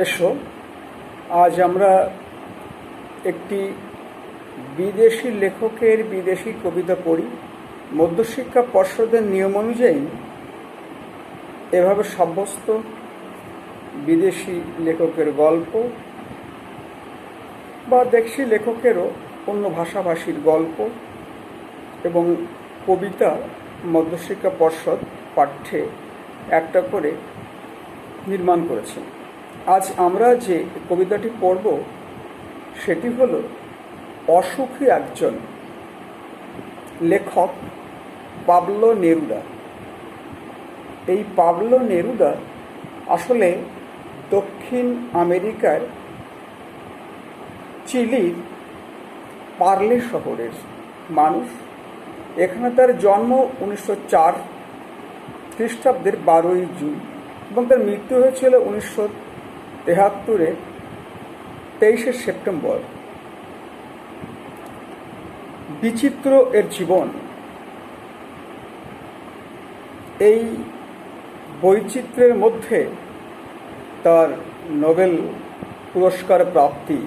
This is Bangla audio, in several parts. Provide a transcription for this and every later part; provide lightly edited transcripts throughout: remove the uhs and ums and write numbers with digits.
এসো আজ আমরা একটি বিদেশি লেখকের বিদেশি কবিতা পড়ি। মধ্যশিক্ষা পর্ষদের নিয়ম অনুযায়ী এভাবে সাব্যস্ত বিদেশি লেখকের গল্প বা দেশি লেখকেরও অন্য ভাষাভাষীর গল্প এবং কবিতা মধ্যশিক্ষা পর্ষদ পাঠ্যে একটা করে নির্মাণ করেছেন। আজ আমরা যে কবিতাটি পড়ব সেটি হলো অসুখী একজন, লেখক পাবলো নেরুদা। এই পাবলো নেরুদা আসলে দক্ষিণ আমেরিকার চিলির পার্লে শহরের মানুষ। এখানে তার জন্ম 1904 খ্রিস্টাব্দের 12ই জুন এবং তার মৃত্যু হয়েছিল 1973 23শে সেপ্টেম্বর। বিচিত্র এর জীবন, এই বৈচিত্র্যের মধ্যে তার নোবেল পুরস্কার প্রাপ্তি।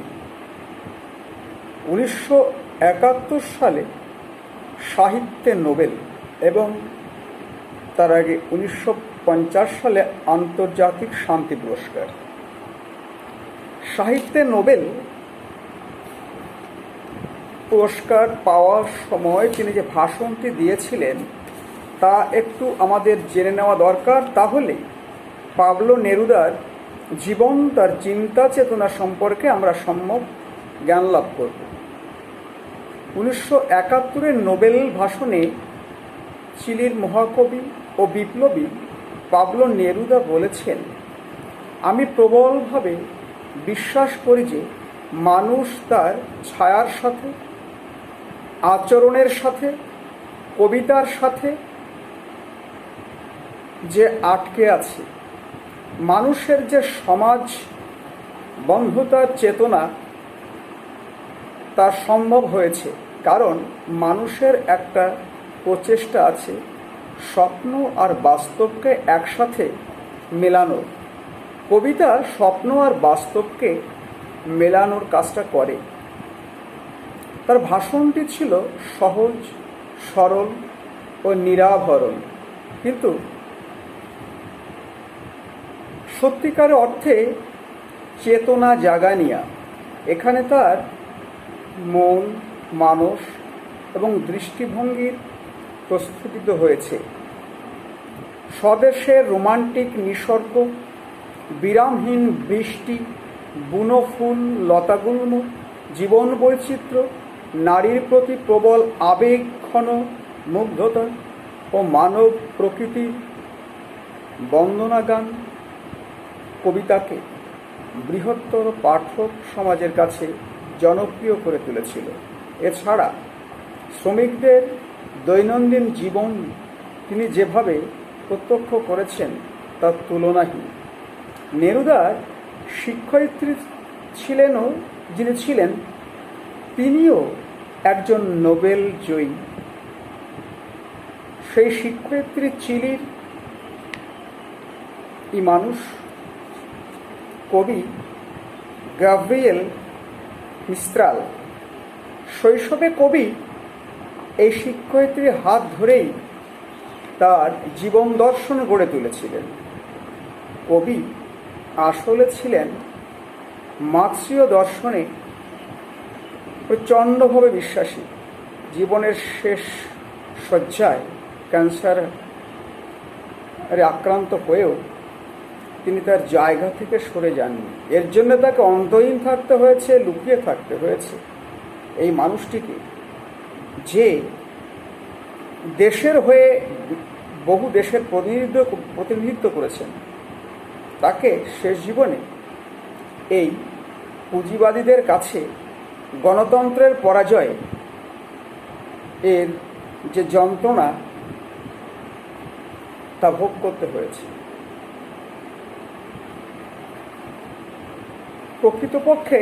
1971 সালে সাহিত্যে নোবেল এবং তার আগে 1950 সালে আন্তর্জাতিক শান্তি পুরস্কার। সাহিত্যে নোবেল পুরস্কার পাওয়ার সময় তিনি যে ভাষণটি দিয়েছিলেন তা একটু আমাদের জেনে নেওয়া দরকার। তাহলে পাবলো নেরুদার জীবন, তার চিন্তা চেতনা সম্পর্কে আমরা সম্যক জ্ঞান লাভ করব। 1971 নোবেল ভাষণে চিলির মহাকবি ও বিপ্লবী পাবলো নেরুদা বলেছেন, আমি প্রবলভাবে বিশ্বাস করি যে মানুষ তার ছায়ার সাথে, আচরণের সাথে, কবিতার সাথে যে আটকে আছে। মানুষের যে সমাজ বন্ধুতার চেতনা তা সম্ভব হয়েছে কারণ মানুষের একটা প্রচেষ্টা আছে স্বপ্ন আর বাস্তবকে একসাথে মেলানোর। কবিতা স্বপ্ন আর বাস্তবকে মেলানোর কাজটা করে। তার ভাষণটি ছিল সহজ, সরল ও নিরাভরণ, কিন্তু সত্যিকার অর্থে চেতনা জাগানিয়া। এখানে তার মন, মানস এবং দৃষ্টিভঙ্গির প্রস্ফুটিত হয়েছে। স্বদেশের রোমান্টিক নিসর্গ, বিরামহীন বৃষ্টি, বুনো ফুল, লতাগুল্ম, জীবন বৈচিত্র্য, নারীর প্রতি প্রবল আবেগ, ঘন মুগ্ধতা ও মানব প্রকৃতির বন্দনা গান কবিতাকে বৃহত্তর পাঠক সমাজের কাছে জনপ্রিয় করে তুলেছিল। এছাড়া শ্রমিকদের দৈনন্দিন জীবন তিনি যেভাবে প্রত্যক্ষ করেছেন তার তুলনাহীন। নেরুদার শিক্ষয়িত্রী যিনি ছিলেন তিনিও একজন নোবেল জয়ী। সেই শিক্ষয়িত্রী চিলির মানুষ, কবি গাব্রিয়েল মিস্ত্রাল। শৈশবে কবি এই শিক্ষয়িত্রীর হাত ধরেই তার জীবন দর্শন গড়ে তুলেছিলেন। কবি আসলে ছিলেন মার্ক্সীয় দর্শনে প্রচণ্ডভাবে বিশ্বাসী। জীবনের শেষ শয্যায় ক্যান্সারে আক্রান্ত হয়েও তিনি তার জায়গা থেকে সরে যাননি। এর জন্য তাকে অন্তহীন থাকতে হয়েছে, লুকিয়ে থাকতে হয়েছে। এই মানুষটিকে, যে দেশের হয়ে বহু দেশের প্রতিনিধিত্ব করেছেন, তাকে শেষ জীবনে এই পুঁজিবাদীদের কাছে গণতন্ত্রের পরাজয় এর যে যন্ত্রণা তা ভোগ করতে হয়েছে। প্রকৃতপক্ষে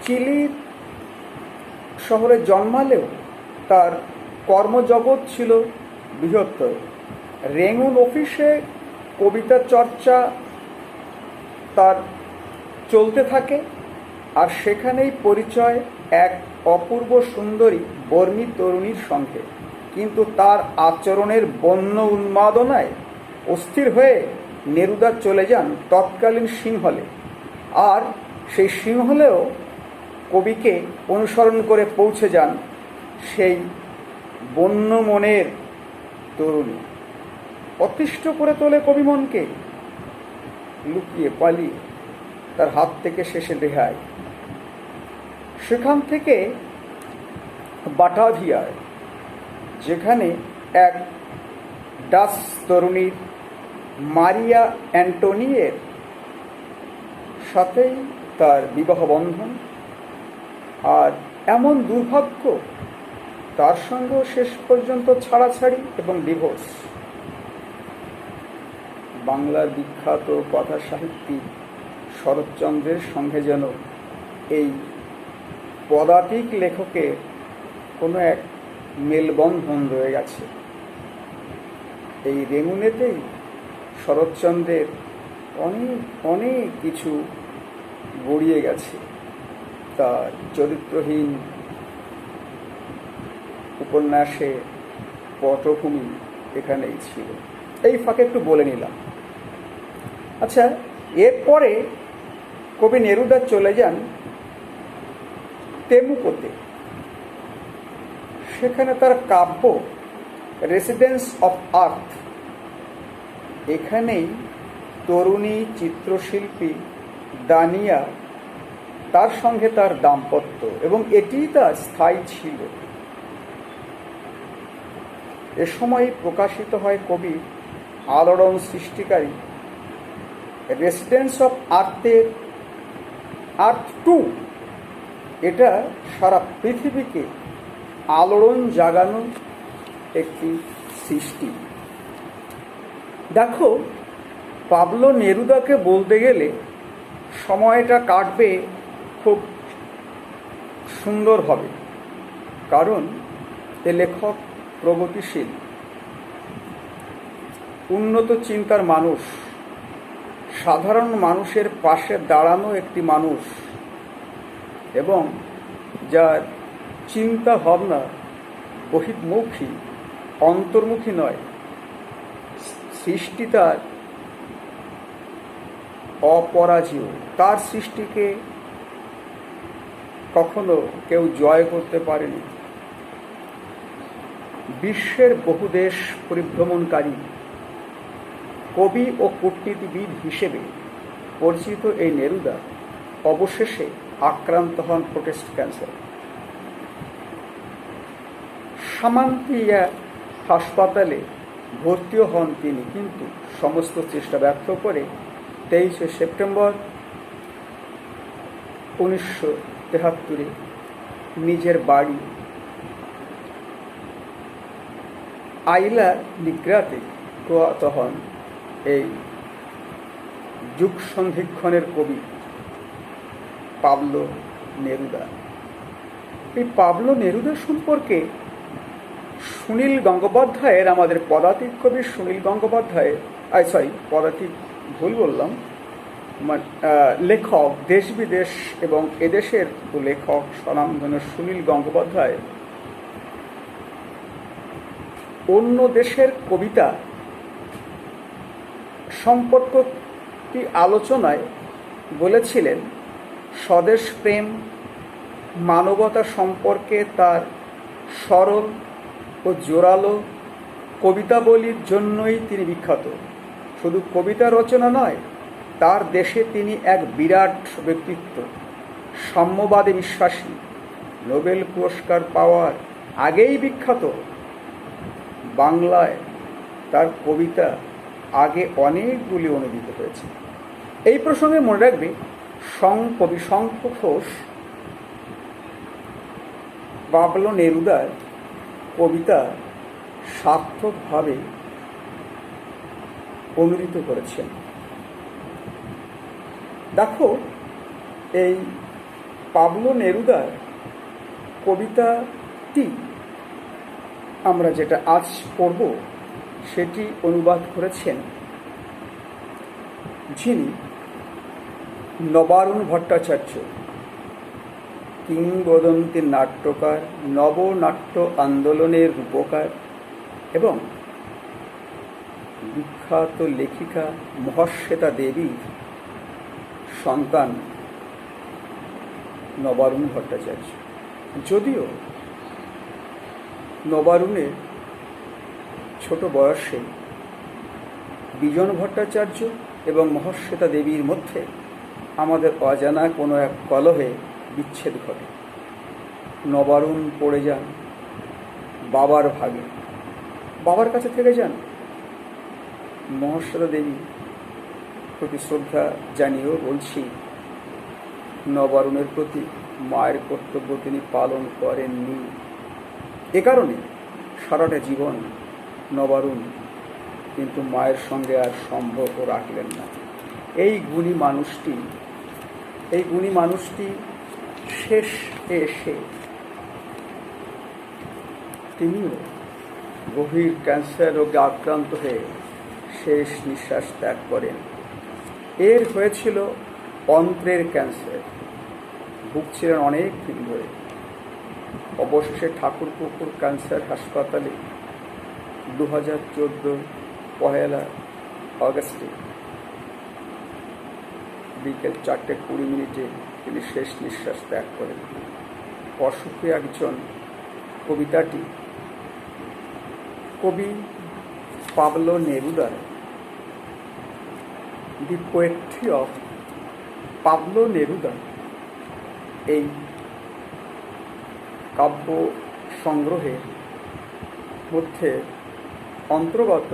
চিলির শহরে জন্মালেও তার কর্মজগৎ ছিল বৃহত্তর। রেঙ্গুন অফিসে কবিতা চর্চা তার চলতে থাকে, আর সেখানেই পরিচয় এক অপূর্ব সুন্দরী বর্মী তরুণীর সঙ্গে। কিন্তু তার আচরণের বন্য উন্মাদনায় অস্থির হয়ে নেরুদা চলে যান তৎকালীন সিংহলে, আর সেই সিংহলেও কবিকে অনুসরণ করে পৌঁছে যান সেই বন্য মনের তরুণী। অতিষ্ঠ করে তোলে কবি মনকে, লুকিয়ে পালিয়ে তার হাত থেকে শেষে রেহাই। সেখান থেকে বাটাভিয়ায়, যেখানে এক ডাচ তরুণীর মারিয়া অ্যান্টোনিয়ের সাথেই তার বিবাহ বন্ধন, আর এমন দুর্ভাগ্য তার সঙ্গেও শেষ পর্যন্ত ছাড়াছাড়ি এবং ডিভোর্স। বাংলার বিখ্যাত কথা সাহিত্যিক শরৎচন্দ্রের সঙ্গে যেন এই পদাতিক লেখকের কোনো এক মেলবন্ধন রয়ে গেছে। এই রেঙুনেতেই শরৎচন্দ্রের অনেক অনেক কিছু গড়িয়ে গেছে। তার চরিত্রহীন উপন্যাসে পটভূমি এখানেই ছিল। এই ফাঁকে একটু বলে নিলাম। আচ্ছা, এরপরে কবি নেরুদা চলে যান তেমুকোতে। সেখানে তার কাব্য রেসিডেন্স অফ আর্থ, এখানেই তরুণী চিত্রশিল্পী দানিয়া, তার সঙ্গে তার দাম্পত্য, এবং এটিই তার স্থায়ী ছিল। এ সময় প্রকাশিত হয় কবির আলোড়ন সৃষ্টিকারী রেসিডেন্স অফ আর্থের আর্থ 2। এটা সারা পৃথিবীকে আলোড়ন জাগানো একটি সৃষ্টি। দেখো, পাবলো নেরুদাকে বলতে গেলে সময়টা কাটবে খুব সুন্দরভাবে, কারণ এ লেখক প্রগতিশীল, উন্নত চিন্তার মানুষ, সাধারণ মানুষের পাশে দাঁড়ানো একটি মানুষ, এবং যার চিন্তা ভাবনা বহির্মুখী, অন্তর্মুখী নয়। সৃষ্টি তার অপরাজেয়, তার সৃষ্টিকে কখনো কেউ জয় করতে পারেনি। বিশ্বের বহু দেশ পরিভ্রমণকারী কবি ও কূটনীতিবিদ হিসেবে পরিচিত এই নেরুদা অবশেষে আক্রান্ত হন প্রোস্টেট ক্যান্সার। সামান্তিয়া হাসপাতালে ভর্তিও হন তিনি, কিন্তু সমস্ত চেষ্টা ব্যর্থ করে 23শে সেপ্টেম্বর 1973 নিজের বাড়ি আইলা নিগ্রাতে প্রয়াত হন এই যুগ সন্ধিক্ষণের কবি পাবলো নেরুদা। এই পাবলো নেরুদা সম্পর্কে সুনীল গঙ্গোপাধ্যায়ের, আমাদের পদাতিক কবি সুনীল গঙ্গোপাধ্যায়ের, পদাতিক ভুল বললাম, লেখক, দেশ বিদেশ এবং এদেশের লেখক স্বনামধন্য সুনীল গঙ্গোপাধ্যায় অন্য দেশের কবিতা সম্পর্কটি আলোচনায় বলেছিলেন, স্বদেশ প্রেম, মানবতা সম্পর্কে তার সরল ও জোরালো কবিতাবলীর জন্যই তিনি বিখ্যাত। শুধু কবিতা রচনা নয়, তার দেশে তিনি এক বিরাট ব্যক্তিত্ব, সাম্যবাদে বিশ্বাসী, নোবেল পুরস্কার পাওয়ার আগেই বিখ্যাত। বাংলায় তার কবিতা আগে অনেকগুলি অনুদিত হয়েছে। এই প্রসঙ্গে মনে রাখবে, কবি শঙ্খ ঘোষ পাবলো নেরুদার কবিতা সার্থকভাবে অনুদিত করেছেন। দেখো, এই পাবলো নেরুদার কবিতাটি আমরা যেটা আজ পড়ব সেটি অনুবাদ করেছেন যিনি নবারুণ ভট্টাচার্য, কিংবদন্তি নাট্যকার, নবনাট্য আন্দোলনের রূপকার এবং বিখ্যাত লেখিকা মহাশ্বেতা দেবীর সন্তান নবারুণ ভট্টাচার্য। যদিও নবারুণের ছোট বয়সে বিজন ভট্টাচার্য এবং মহাশ্বেতা দেবীর মধ্যে আমাদের অজানা কোনো এক কলহে বিচ্ছেদ ঘটে। নবারুণ পড়ে যান বাবার ভাগে, বাবার কাছে থেকে যান। মহাশ্বেতা দেবী প্রতি শ্রদ্ধা জানিয়েও বলছি, নবারুণের প্রতি মায়ের কর্তব্য তিনি পালন করেননি। এ কারণে সারাটা জীবন নবারুণ কিন্তু মায়ের সঙ্গে আর সম্পর্ক রাখলেন না। এই গুণী মানুষটি শেষ এসে তিনিও গভীর ক্যান্সার রোগে আক্রান্ত হয়ে শেষ নিঃশ্বাস ত্যাগ করেন। এর হয়েছিল অন্ত্রের ক্যান্সার, ভুগছিলেন অনেক দিন ধরে। অবশেষে ঠাকুরপুকুর ক্যান্সার হাসপাতালে 2014 পহেলা আগস্টে বিকেল 4:20 তিনি শেষ নিঃশ্বাস ত্যাগ করেন। অসুখে একজন কবিতাটি কবি পাবলো নেরুদার the poetry of Pablo Neruda এই কাব্য সংগ্রহের মধ্যে অন্তর্গত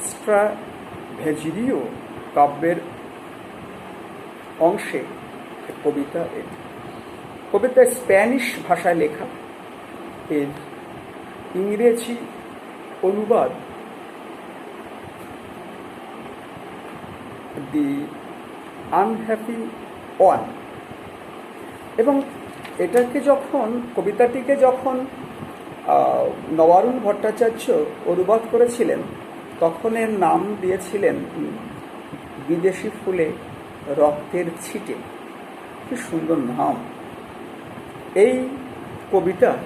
স্ট্রাভেজিরিও কাব্যের অংশে কবিতা। কবিতা স্প্যানিশ ভাষায় লেখা, এর ইংরেজি অনুবাদ দি আনহ্যাপি ওয়ান। এবং কবিতাটিকে যখন নবারুণ ভট্টাচার্য অনুবাদ করেছিলেন তখন এর নাম দিয়েছিলেন বিদেশি ফুলে রক্তের ছিটে। কি সুন্দর নাম! এই কবিতার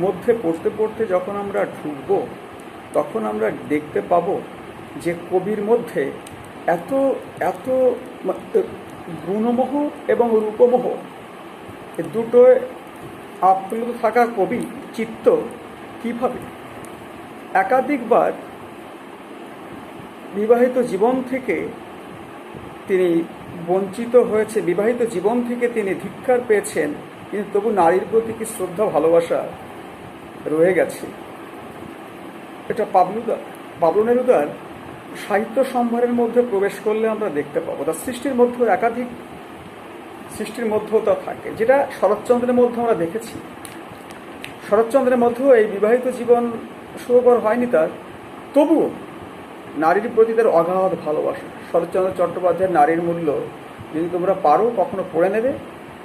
মধ্যে পড়তে পড়তে যখন আমরা ঢুকব তখন আমরা দেখতে পাব যে কবির মধ্যে এত এত গুণমোহ এবং রূপমোহ দুটো আপ্লুত থাকা কবি চিত্ত কিভাবে একাধিকবার বিবাহিত জীবন থেকে তিনি বঞ্চিত হয়েছে, বিবাহিত জীবন থেকে তিনি ধিক্কার পেয়েছেন, কিন্তু তবু নারীর প্রতি কি শ্রদ্ধা ভালোবাসা রয়ে গেছে। এটা পাবলো নেরুদার সাহিত্য সম্ভারের মধ্যে প্রবেশ করলে আমরা দেখতে পাবো। তার সৃষ্টির মধ্যে একাধিক সৃষ্টির মধ্যেও তা থাকে, যেটা শরৎচন্দ্রের মধ্যে আমরা দেখেছি। শরৎচন্দ্রের মধ্যেও এই বিবাহিত জীবন সুখকর হয়নি তার, তবুও নারীর প্রতি তার অগাধ ভালোবাসা। শরৎচন্দ্র চট্টোপাধ্যায়ের নারীর মূল্য যদি তোমরা পারো কখনো পড়ে নেবে,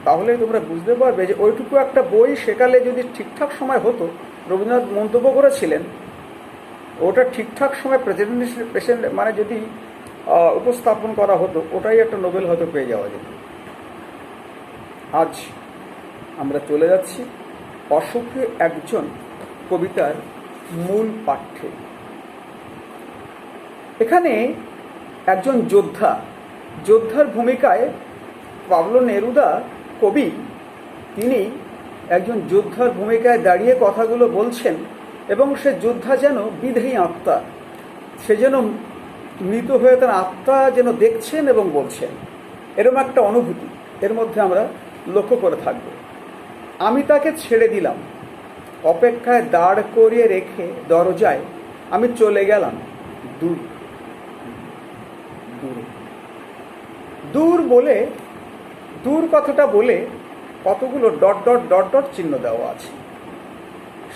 তাহলে তোমরা বুঝতে পারবে যে ওইটুকু একটা বই সেকালে যদি ঠিকঠাক সময় হতো, রবীন্দ্রনাথ মন্তব্য করেছিলেন ওটা ঠিকঠাক সময় প্রেজেন্ট মানে যদি উপস্থাপন করা হতো, ওটাই একটা নোবেল হয়তো পেয়ে যাওয়া যেত। আজ আমরা চলে যাচ্ছি অসুখে একজন কবিতার মূল পাঠ্যে। এখানে একজন যোদ্ধার ভূমিকায় পাবলো নেরুদা কবি, তিনি একজন যোদ্ধার ভূমিকায় দাঁড়িয়ে কথাগুলো বলছেন এবং সে যোদ্ধা যেন বিদেহী আত্মা, সে যেন মৃত হয়ে তার আত্মা যেন দেখছেন এবং বলছেন, এরকম একটা অনুভূতি এর মধ্যে আমরা লক্ষ্য করে থাকব। আমি তাকে ছেড়ে দিলাম, অপেক্ষায় দাঁড় করিয়ে রেখে দরজায় আমি চলে গেলাম দূর দূরে। দূর কথাটা বলে কতগুলো ডট ডট ডট ডট চিহ্ন দেওয়া আছে,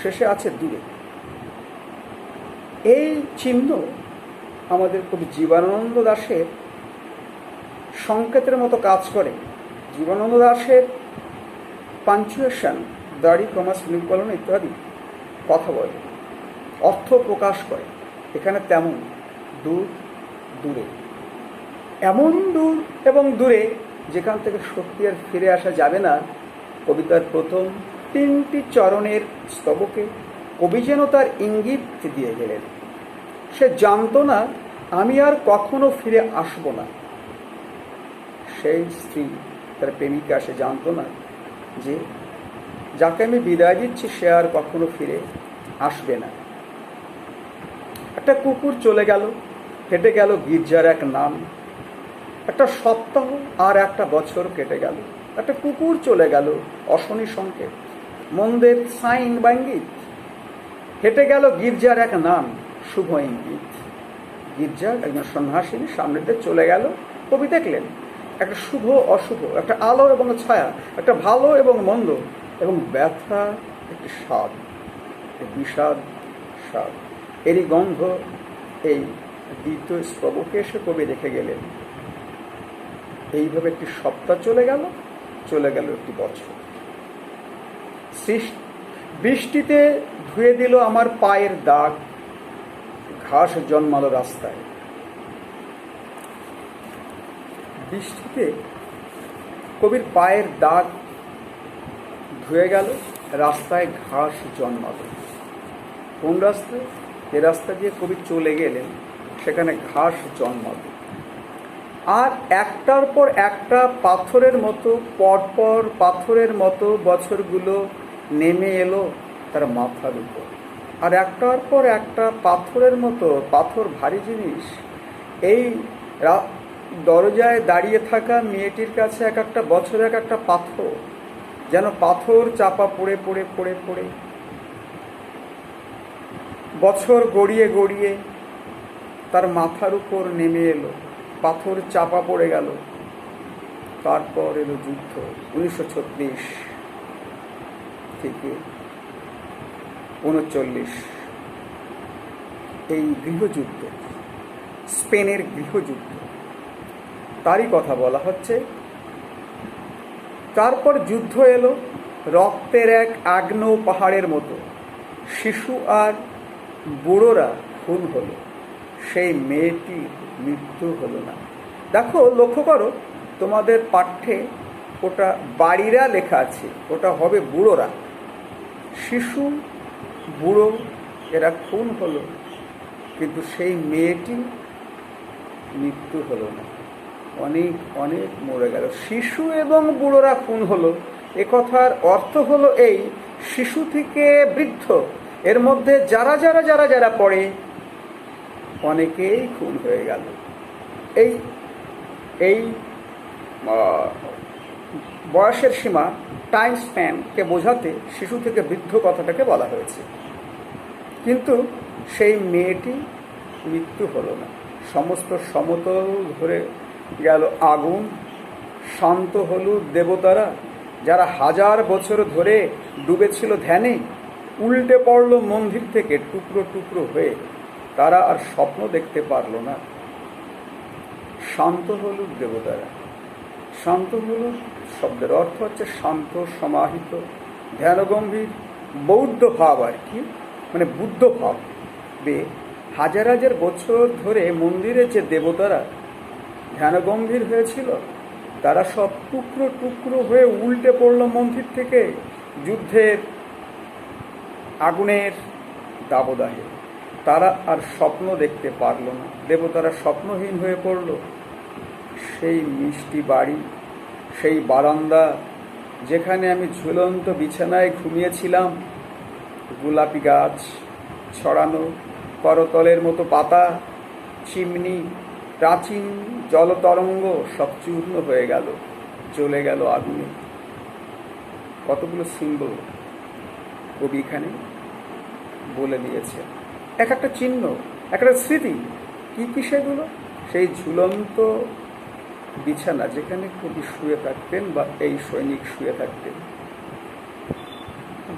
শেষে আছে দূরে। এই চিহ্ন আমাদের কবি জীবনানন্দ দাশের সংকেতের মতো কাজ করে। জীবনানন্দ দাশের পাঞ্চুয়েশন, দাড়ি, কমা, সেমিকোলন ইত্যাদি কথা বলে, অর্থ প্রকাশ করে। এখানে তেমন দূরে। এমন দূর এবং দূরে যেখান থেকে সত্যি আর ফিরে আসা যাবে না। কবিতার প্রথম 3টি চরণের স্তবকে কবি যেন তার ইঙ্গিত দিয়ে গেলেন। সে জানতো না আমি আর কখনো ফিরে আসব না। সেই স্ত্রী, তার প্রেমিকা, সে জানতো না যে যাকে আমি বিদায় দিচ্ছি সে আর কখনো ফিরে আসবে না। একটা কুকুর চলে গেল, কেটে গেল গির্জার এক নাম। একটা সপ্তাহ আর একটা বছর কেটে গেল। একটা কুকুর চলে গেল, অশনি সংকেত, মন্দের সাইন বা ইঙ্গিত। হেঁটে গেল গির্জার এক নাম, শুভ ইঙ্গিত। গির্জার একজন সন্ন্যাসিনী সামনে দিয়ে চলে গেল। কবি দেখলেন একটা শুভ অশুভ, একটা আলো এবং ছায়া, একটা ভালো এবং মন্দ, এবং ব্যথা, একটি স্বাদ, বিষাদ স্বাদ। এরই গন্ধ এই দ্বিতীয় স্তবকে এসে কবি রেখে গেলেন। এইভাবে একটি সপ্তাহ চলে গেল, চলে গেল একটি বছর। বৃষ্টিতে ধুয়ে দিল আমার পায়ের দাগ, ঘাস জন্মালো রাস্তায়। বৃষ্টিতে কবির পায়ের দাগ ধুয়ে গেল, রাস্তায় ঘাস জন্মালো। কোন রাস্তায়? যে রাস্তা দিয়ে কবি চলে গেলেন সেখানে ঘাস জন্মালো। আর একটার পর একটা পাথরের মতো, পরপর পাথরের মতো বছরগুলো নেমে এলো তার মাথার উপর। আর একটার পর একটা পাথরের মতো, পাথর ভারী জিনিস। এই দরজায় দাঁড়িয়ে থাকা মেয়েটির কাছে এক একটা বছর এক একটা পাথর, যেন পাথর চাপা পড়ে পড়ে পড়ে পড়ে বছর গড়িয়ে গড়িয়ে তার মাথার উপর নেমে এলো। পাথর চাপা পড়ে গেল। তারপর এলো যুদ্ধ। 1936 থেকে 39, এই গৃহযুদ্ধ, স্পেনের গৃহযুদ্ধ, তারই কথা বলা হচ্ছে। তারপর যুদ্ধ এলো রক্তের এক আগ্নেয় পাহাড়ের মতো। শিশু আর বুড়োরা খুন হলো, সেই মেয়েটির মৃত্যু হলো না। দেখো, লক্ষ্য করো, তোমাদের পাঠ্যে ওটা বাড়িরা লেখা আছে, ওটা হবে বুড়োরা। শিশু, বুড়ো এরা খুন হলো, কিন্তু সেই মেয়েটি মৃত্যু হলো না। অনেক অনেক মরে গেল। শিশু এবং বুড়োরা খুন হলো, এ কথার অর্থ হলো এই, শিশু থেকে বৃদ্ধ এর মধ্যে যারা যারা যারা যারা পড়ে অনেকেই খুন হয়ে গেল। এই এই বয়সের সীমা, টাইম স্প্যানকে বোঝাতে শিশু থেকে বৃদ্ধ কথাটাকে বলা হয়েছে। কিন্তু সেই মেয়েটি মৃত্যু হলো না। সমস্ত সমতল ধরে গেল আগুন। শান্ত হলো দেবতারা, যারা 1000 বছর ধরে ডুবেছিল ধ্যানে, উল্টে পড়ল মন্দির থেকে টুকরো টুকরো হয়ে। তারা আর স্বপ্ন দেখতে পারল না। শান্ত হল দেবতারা। শান্ত হল শব্দের অর্থ হচ্ছে শান্ত, সমাহিত, ধ্যানগম্ভীর, বৌদ্ধ ভাব আর কি, মানে বুদ্ধ ভাব। হাজার হাজার বছর ধরে মন্দিরে যে দেবতারা ধ্যানগম্ভীর হয়েছিল, তারা সব টুকরো টুকরো হয়ে উল্টে পড়ল মন্দির থেকে যুদ্ধের আগুনের দাবদাহে। তারা আর স্বপ্ন দেখতে পারল না। দেবতারা স্বপ্নহীন হয়ে পড়ল। সেই মিষ্টি বাড়ি, সেই বারান্দা যেখানে আমি ঝুলন্ত বিছানায় ঘুমিয়েছিলাম, গোলাপি গাছ ছড়ানো, করতলের মতো পাতা, চিমনি, প্রাচীন জলতরঙ্গ সব চূর্ণ হয়ে গেল, চলে গেল আগুনে। কতগুলো সিম্বল কবি এখানে বলে দিয়েছে। এক একটা চিহ্ন, একটা স্মৃতি। কি কি সেগুলো? সেই ঝুলন্ত বিছানা যেখানে কবি শুয়ে থাকতেন বা এই সৈনিক শুয়ে থাকতেন,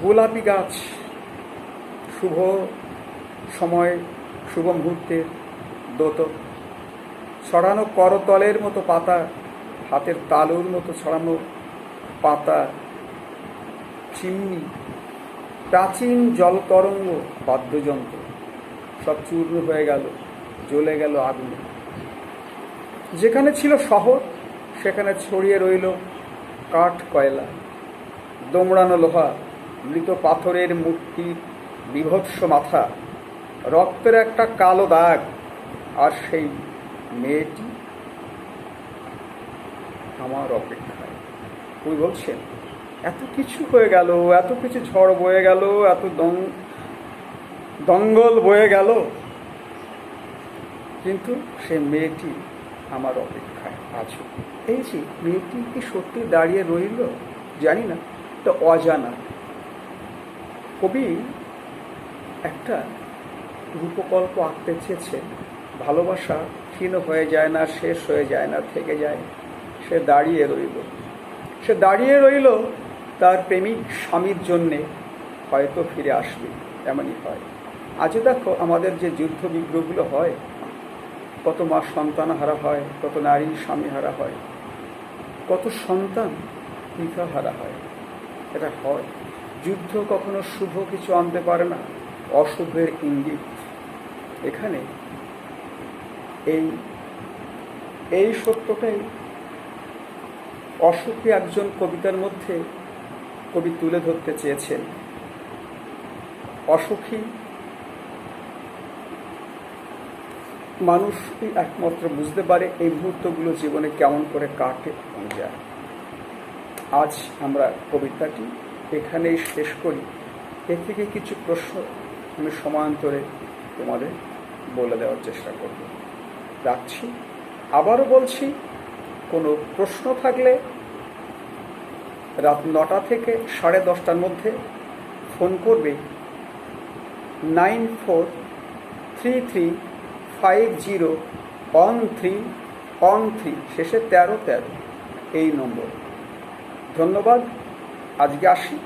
গোলাপি গাছ, শুভ সময়, শুভ মুহূর্তের দোতক, ছড়ানো করতলের মতো পাতা, হাতের তালুর মতো ছড়ানো পাতা, চিমনি, প্রাচীন জলতরঙ্গ, বাদ্যযন্ত্র সব চূর্ণ হয়ে গেল, জ্বলে গেল আগুনে। যেখানে ছিল শহর সেখানে ছড়িয়ে রইল কাঠ কয়লা, দোমড়ানো লোহা, মৃত পাথরের মূর্তি, বীভৎস মাথা, রক্তের একটা কালো দাগ। আর সেই মেয়েটি আমার অপেক্ষায়। কবি বলছেন, এত কিছু হয়ে গেল, এত কিছু ঝড় বয়ে গেল, এত দঙ্গল বয়ে গেল, কিন্তু সে মেয়েটি আমার অপেক্ষায় আছো। এই যে মেয়েটি কি সত্যি দাঁড়িয়ে রইল জানি না, এটা অজানা। কবি একটা রূপকল্প আঁকতে চেয়েছেন। ভালোবাসা ক্ষীণ হয়ে যায় না, শেষ হয়ে যায় না, থেকে যায়। সে দাঁড়িয়ে রইল, সে দাঁড়িয়ে রইল তার প্রেমিক স্বামীর জন্যে, হয়তো ফিরে আসবে, এমনই হয়। আজও দেখো আমাদের যে যুদ্ধ বিগ্রহগুলো হয়, কত মা সন্তান হারা হয়, কত নারী স্বামী হারা হয়, কত সন্তান পিতা হারা হয়। এটা হয়। যুদ্ধ কখনো শুভ কিছু আনতে পারে না, অশুভের ইঙ্গিত। এখানে এই সত্যটাই অসুখী একজন কবিতার মধ্যে কবি তুলে ধরতে চেয়েছেন। অসুখী মানুষই একমাত্র বুঝতে পারে এই মুহূর্তগুলো জীবনে কেমন করে কাটে যায়। আজ আমরা কবিতাটি এখানেই শেষ করি। এর থেকে কিছু প্রশ্ন আমি সময়ান্তরে তোমাদের বলে দেওয়ার চেষ্টা করব। রাখছি। আবারও বলছি, কোনো প্রশ্ন থাকলে রাত 9টা থেকে 10:30টার মধ্যে ফোন করবে 9433501313, শেষে 1313 এই নম্বর। ধন্যবাদ। আজকে আসি।